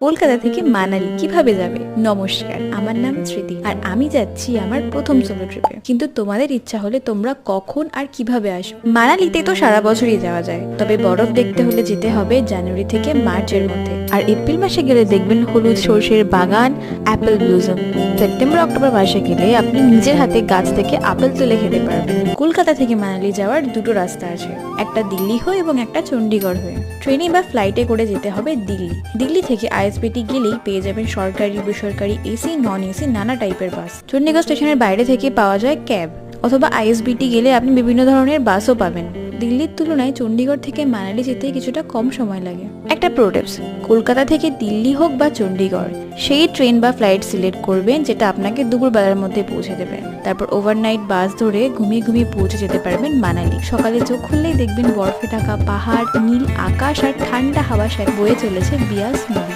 কলকাতা থেকে মানালি কিভাবে যাবে? নমস্কার, আমার নাম স্মৃতি আর আমি যাচ্ছি আমার প্রথম সোলো ট্রিপে। কিন্তু তোমাদের ইচ্ছা হলে তোমরা কখন আর কিভাবে আসবে? মানালিতে তো সারা বছরই যাওয়া যায়, তবে বরফ দেখতে হলে যেতে হবে জানুয়ারি থেকে মার্চের মধ্যে। আর এপ্রিল মাসে গেলে দেখবেন হলুদ সর্ষের বাগান, অ্যাপেল ব্লুজম। সেপ্টেম্বর অক্টোবর মাসে গেলে আপনি নিজের হাতে গাছ থেকে আপেল তুলে খেতে পারবেন। কলকাতা থেকে মানালি যাওয়ার দুটো রাস্তা আছে, একটা দিল্লি হয়ে এবং একটা চণ্ডীগড় হয়ে। ট্রেনে বা ফ্লাইটে করে যেতে হবে দিল্লি থেকে আইএসবিটি গেলেই পেয়ে যাবেন সরকারি বেসরকারি এসি নন এসি নানা টাইপের বাস। চণ্ডীগড় স্টেশনের বাইরে থেকে পাওয়া যায় ক্যাব, অথবা আইএসবিটি গেলে আপনি বিভিন্ন ধরনের বাসও পাবেন। দিল্লির তুলনায় চণ্ডীগড় থেকে মানালি যেতে কিছুটা কম সময় লাগে। একটা প্রো টিপস, কলকাতা থেকে দিল্লি হোক বা চণ্ডীগড়, সেই ট্রেন বা ফ্লাইট সিলেক্ট করবেন যেটা আপনাকে দুপুরবেলার মধ্যে পৌঁছে দেবে। তারপর ওভারনাইট বাস ধরে ঘুমিয়ে ঘুমিয়ে পৌঁছে যেতে পারবেন মানালি। সকালে চোখ খুললেই দেখবেন বরফে ঢাকা পাহাড়, নীল আকাশ আর ঠান্ডা হাওয়া সাথে বয়ে চলেছে বিয়াস নদী।